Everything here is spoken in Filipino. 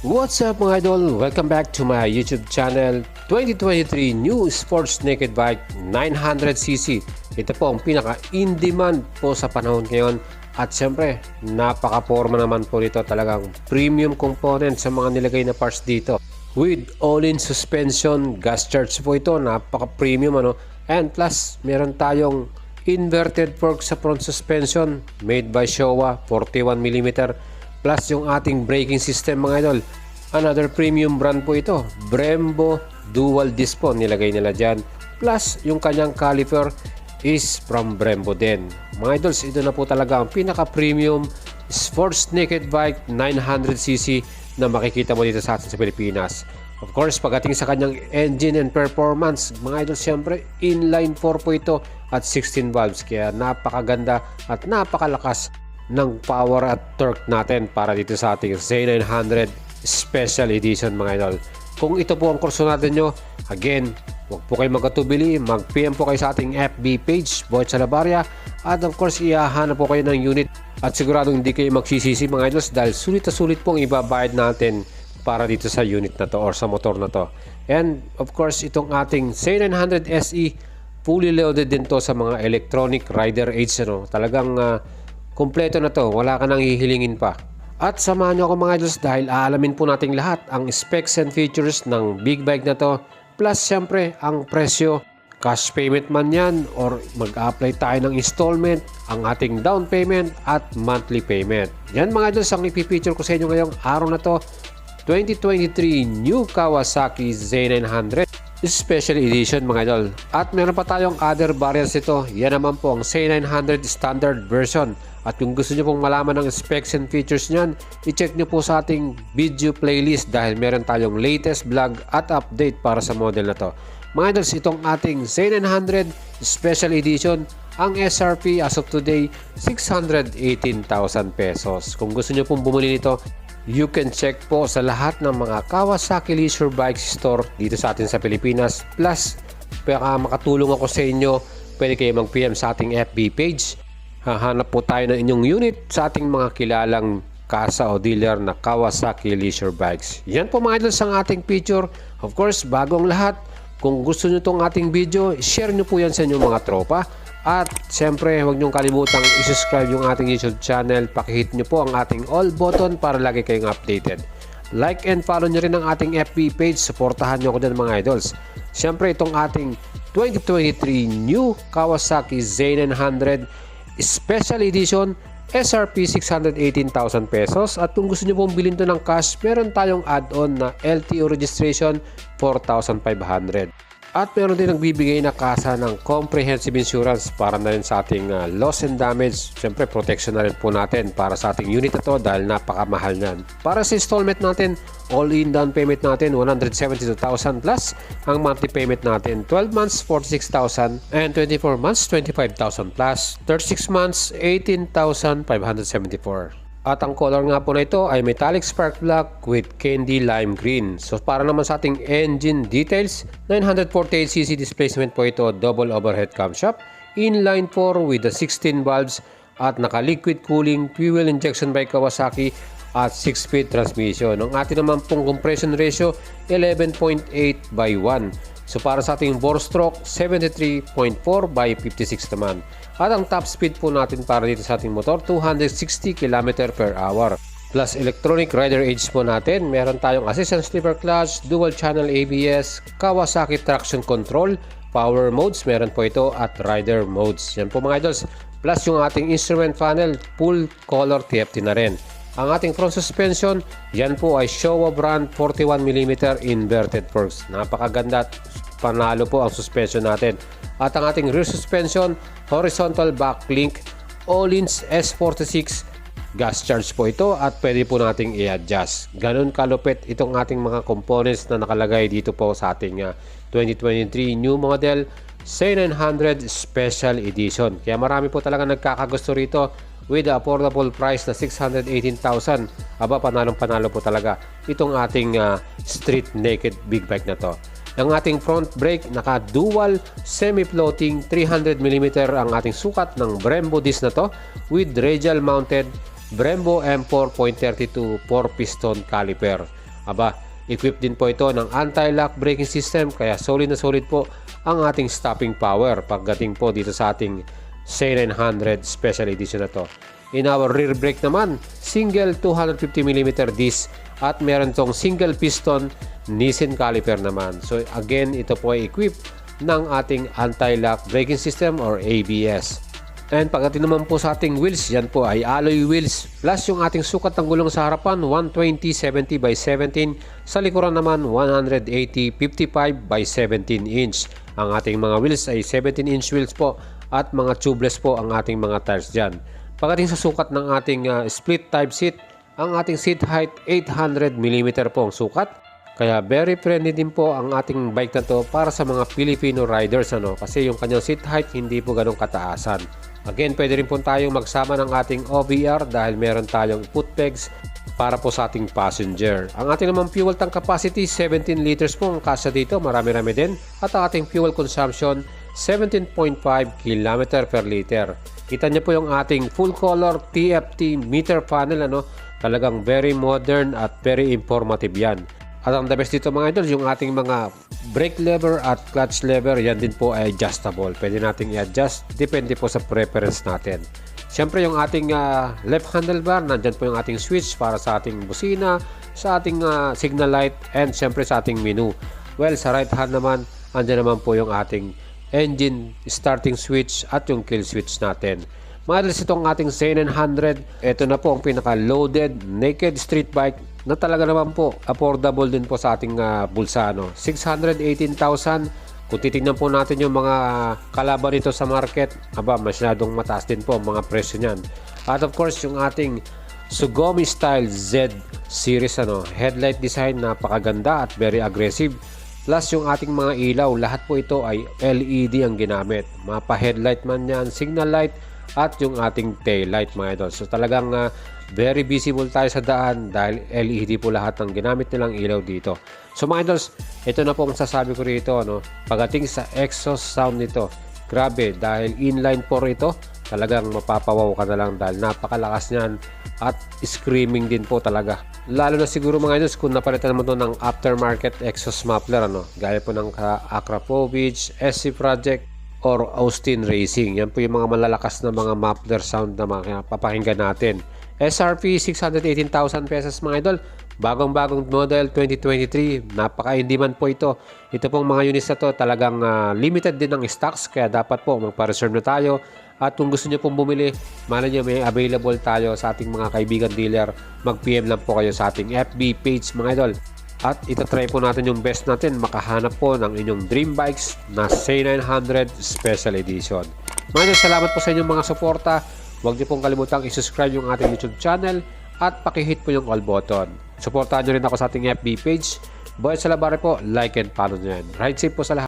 What's up mga idol? Welcome back to my YouTube channel. 2023 new sports naked bike 900cc. Ito po ang pinaka-in-demand po sa panahon ngayon. At syempre, napaka-forma naman po nito. Talagang premium component sa mga nilagay na parts dito. With all-in suspension, gas charge po ito. Napaka-premium ano. And plus, meron tayong inverted fork sa front suspension. Made by Showa, 41mm. Plus yung ating braking system mga idol. Another premium brand po ito. Brembo dual disc po nilagay nila dyan. Plus yung kanyang caliper is from Brembo din. Mga idols, ito na po talaga ang pinaka-premium sports naked bike 900cc na makikita mo dito sa atin sa Pilipinas. Of course, pagdating sa kanyang engine and performance, mga idols, syempre inline 4 po ito at 16 valves. Kaya napakaganda at napakalakas ng power at torque natin para dito sa ating Z900 Special Edition mga idol. Kung ito po ang kurso natin nyo, again, huwag po kayo magkatubili, mag-PM po kayo sa ating FB page, Boy Salabaria, at of course, ihahanap po kayo ng unit at siguradong hindi kayo magsisisi mga idols dahil sulit na sulit pong ibabayad natin para dito sa unit na to or sa motor na to. And of course, itong ating Z900 SE, fully loaded din to sa mga electronic rider aids. Talagang kompleto na to, wala ka nang hihilingin pa. At samahan nyo ako mga idols dahil aalamin po natin lahat ang specs and features ng big bike na to. Plus syempre ang presyo, cash payment man yan or mag-apply tayo ng installment, ang ating down payment at monthly payment. Yan mga idols ang ipipicture ko sa inyo ngayong araw na to. 2023 New Kawasaki Z900 Special Edition mga idol. At meron pa tayong other variants ito. Yan naman po ang Z900 Standard Version. At kung gusto nyo pong malaman ng specs and features nyan, i-check nyo po sa ating video playlist dahil meron tayong latest vlog at update para sa model na to. Mga idols, itong ating Z900 Special Edition, ang SRP as of today, 618,000 pesos. Kung gusto nyo pong bumili nito, you can check po sa lahat ng mga Kawasaki Leisure Bike Store dito sa atin sa Pilipinas. Plus, baka makatulong ako sa inyo, pwede kayo mag-PM sa ating FB page. Hahanap po tayo ng inyong unit sa ating mga kilalang kasa o dealer na Kawasaki Leisure Bikes. Yan po mga idols ang ating picture. Of course, bago ang lahat, kung gusto nyo itong ating video, share nyo po yan sa inyong mga tropa. At siyempre, huwag nyo kalimutang isubscribe yung ating YouTube channel. Pakihit nyo po ang ating all button para lagi kayong updated. Like and follow nyo rin ang ating FB page. Supportahan nyo ako dyan mga idols. Siyempre, itong ating 2023 New Kawasaki Z900 Special Edition, SRP 618,000 pesos. At kung gusto nyo pong bilhin to ng cash, meron tayong add-on na LTO registration 4,500. At meron din nagbibigay na kasa ng comprehensive insurance para na rin sa ating loss and damage. Siyempre, protection na rin po natin para sa ating unit na to dahil napakamahal nan. Para sa installment natin, all-in down payment natin 172,000 plus. Ang monthly payment natin 12 months 46,000 and 24 months 25,000 plus. 36 months 18,574. At ang color nga po na ito ay metallic spark black with candy lime green. So para naman sa ating engine details, 948cc displacement po ito, double overhead camshaft, inline 4 with the 16 valves at naka-liquid cooling fuel injection by Kawasaki at 6-speed transmission. Ang ating naman pong compression ratio, 11.8 by 1. So para sa ating bore stroke, 73.4 by 56 naman. At ang top speed po natin para dito sa ating motor, 260 km per hour. Plus electronic rider aids po natin. Meron tayong assist and slipper clutch, dual channel ABS, Kawasaki traction control, power modes, meron po ito at rider modes. Yan po mga idols. Plus yung ating instrument panel, full color TFT na rin. Ang ating front suspension, yan po ay Showa brand 41mm inverted forks. Napakaganda at panalo po ang suspension natin. At ang ating rear suspension, horizontal back link, all-ins S46, gas charge po ito at pwede po nating i-adjust. Ganun kalupit itong ating mga components na nakalagay dito po sa ating 2023 new model Z900 Special Edition. Kaya marami po talaga nagkakagusto rito with the affordable price na 618,000. Aba, panalong-panalo po talaga itong ating street naked big bike na to. Ang ating front brake, naka-dual semi-floating 300mm ang ating sukat ng Brembo disc na to with radial mounted Brembo M4.32 4-piston caliper. Aba, equipped din po ito ng anti-lock braking system kaya solid na solid po ang ating stopping power pagdating po dito sa ating C900 Special Edition na to. In our rear brake naman, single 250mm disc at meron tong single piston Nissin caliper naman. So again, ito po ay equipped ng ating anti-lock braking system or ABS. And pagdating naman po sa ating wheels, yan po ay alloy wheels plus yung ating sukat ng gulong sa harapan 120/70 by 17, sa likuran naman 180/55 by 17 inch. Ang ating mga wheels ay 17-inch wheels po at mga tubeless po ang ating mga tires dyan. Pagdating sa sukat ng ating split type seat, ang ating seat height 800mm po ang sukat. Kaya very friendly din po ang ating bike na to para sa mga Filipino riders kasi yung kanyang seat height hindi po ganong kataasan. Again, pwede rin po tayong magsama ng ating OBR dahil meron tayong foot pegs para po sa ating passenger. Ang ating naman fuel tank capacity 17 liters po ang kasya dito, marami-rami din. At ang ating fuel consumption 17.5 km per liter. Kita niyo po yung ating full color TFT meter panel talagang very modern at very informative yan. At ang the best dito mga idol, yung ating mga brake lever at clutch lever, yan din po ay adjustable. Pwede nating i-adjust, depende po sa preference natin. Siyempre yung ating left handlebar, nandyan po yung ating switch para sa ating busina, sa ating signal light, and siyempre sa ating menu. Well, sa right hand naman, andyan naman po yung ating engine starting switch at yung kill switch natin. Mga idol, itong ating C900, ito na po ang pinaka-loaded naked street bike na talaga naman po affordable din po sa ating bulsa. 618,000. Kung titingnan po natin yung mga kalaban nito sa market, masyadong mataas din po ang mga presyo niyan. At of course, yung ating Sugomi style Z series headlight design, napakaganda at very aggressive. Plus yung ating mga ilaw, lahat po ito ay LED ang ginamit. Mapa headlight man yan, signal light, at yung ating tail light mga idol. So talagang very visible tayo sa daan dahil LED po lahat ng ginamit nilang ilaw dito. So mga idols, ito na po ang sasabi ko rito. Pagdating sa exhaust sound nito, grabe, dahil inline 4 ito, talagang mapapawaw ka na lang dahil napakalakas niyan at screaming din po talaga. Lalo na siguro mga idols kung napalitan naman ito ng aftermarket exhaust muffler, gaya po ng Akrapovic, SC Project, or Austin Racing. Yan po yung mga malalakas na mga muffler sound na papakinggan natin. SRP 618,000 pesos mga idol. Bagong-bagong model 2023. Napaka-in-demand po ito. Ito pong mga units na to talagang limited din ng stocks kaya dapat po magpa-reserve na tayo. At kung gusto nyo pong bumili, malay nyo may available tayo sa ating mga kaibigan dealer. Mag-PM lang po kayo sa ating FB page mga idol. At itatry po natin yung best natin makahanap po ng inyong dream bikes na C900 Special Edition. Maraming salamat po sa inyong mga suporta. Huwag niyo pong kalimutang i-subscribe yung ating YouTube channel at pakihit po yung all button. Suportahan nyo rin ako sa ating FB page. Boy Salabare po, like and follow nyo yan. Ride safe po sa lahat.